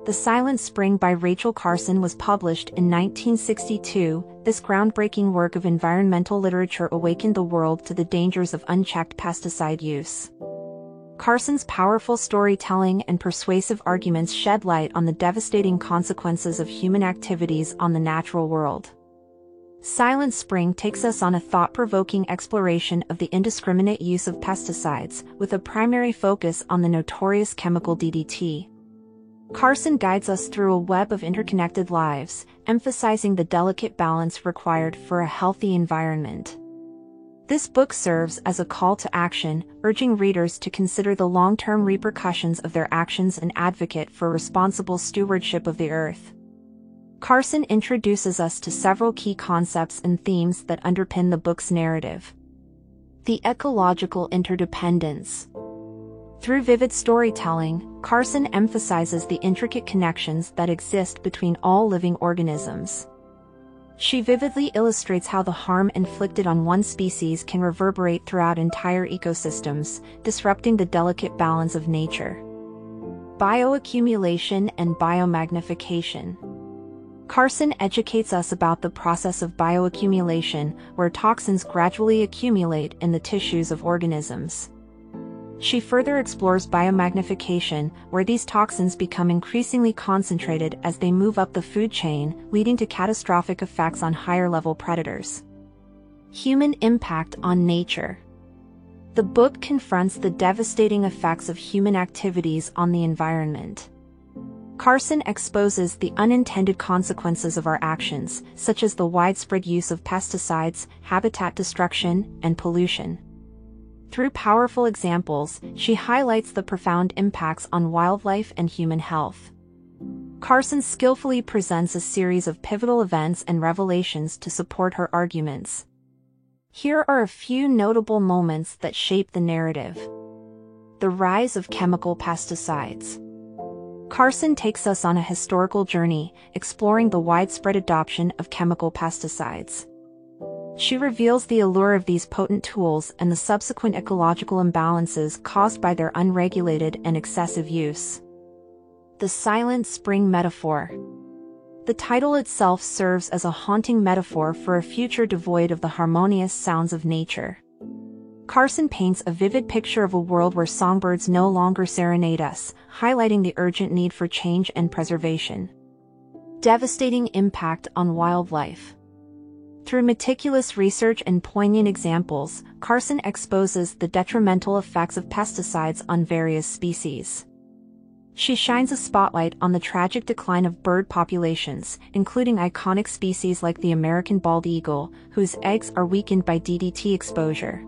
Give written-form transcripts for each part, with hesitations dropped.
The Silent Spring by Rachel Carson was published in 1962. This groundbreaking work of environmental literature awakened the world to the dangers of unchecked pesticide use. Carson's powerful storytelling and persuasive arguments shed light on the devastating consequences of human activities on the natural world. Silent Spring takes us on a thought-provoking exploration of the indiscriminate use of pesticides, with a primary focus on the notorious chemical DDT. Carson guides us through a web of interconnected lives, emphasizing the delicate balance required for a healthy environment. This book serves as a call to action, urging readers to consider the long-term repercussions of their actions and advocate for responsible stewardship of the earth. Carson introduces us to several key concepts and themes that underpin the book's narrative. The ecological interdependence. Through vivid storytelling, Carson emphasizes the intricate connections that exist between all living organisms. She vividly illustrates how the harm inflicted on one species can reverberate throughout entire ecosystems, disrupting the delicate balance of nature. Bioaccumulation and biomagnification. Carson educates us about the process of bioaccumulation, where toxins gradually accumulate in the tissues of organisms. She further explores biomagnification, where these toxins become increasingly concentrated as they move up the food chain, leading to catastrophic effects on higher-level predators. Human impact on nature. The book confronts the devastating effects of human activities on the environment. Carson exposes the unintended consequences of our actions, such as the widespread use of pesticides, habitat destruction, and pollution. Through powerful examples, she highlights the profound impacts on wildlife and human health. Carson skillfully presents a series of pivotal events and revelations to support her arguments. Here are a few notable moments that shape the narrative. The rise of chemical pesticides. Carson takes us on a historical journey, exploring the widespread adoption of chemical pesticides. She reveals the allure of these potent tools and the subsequent ecological imbalances caused by their unregulated and excessive use. The Silent Spring metaphor. The title itself serves as a haunting metaphor for a future devoid of the harmonious sounds of nature. Carson paints a vivid picture of a world where songbirds no longer serenade us, highlighting the urgent need for change and preservation. Devastating impact on wildlife. Through meticulous research and poignant examples, Carson exposes the detrimental effects of pesticides on various species. She shines a spotlight on the tragic decline of bird populations, including iconic species like the American bald eagle, whose eggs are weakened by DDT exposure.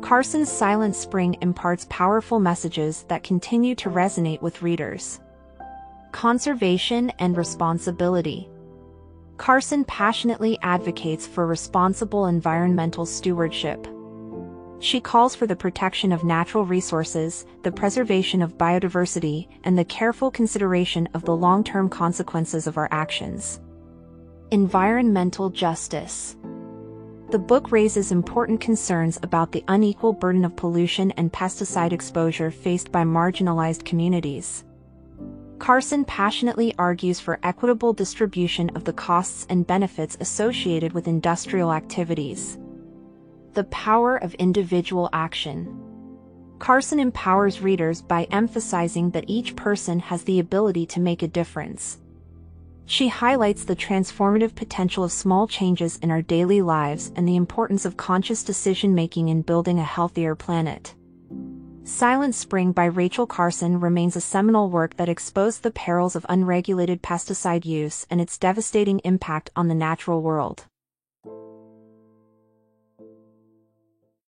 Carson's Silent Spring imparts powerful messages that continue to resonate with readers. Conservation and responsibility. Carson passionately advocates for responsible environmental stewardship. She calls for the protection of natural resources, the preservation of biodiversity, and the careful consideration of the long-term consequences of our actions. Environmental justice. The book raises important concerns about the unequal burden of pollution and pesticide exposure faced by marginalized communities. Carson passionately argues for equitable distribution of the costs and benefits associated with industrial activities. The power of individual action. Carson empowers readers by emphasizing that each person has the ability to make a difference. She highlights the transformative potential of small changes in our daily lives and the importance of conscious decision-making in building a healthier planet. Silent Spring by Rachel Carson remains a seminal work that exposed the perils of unregulated pesticide use and its devastating impact on the natural world.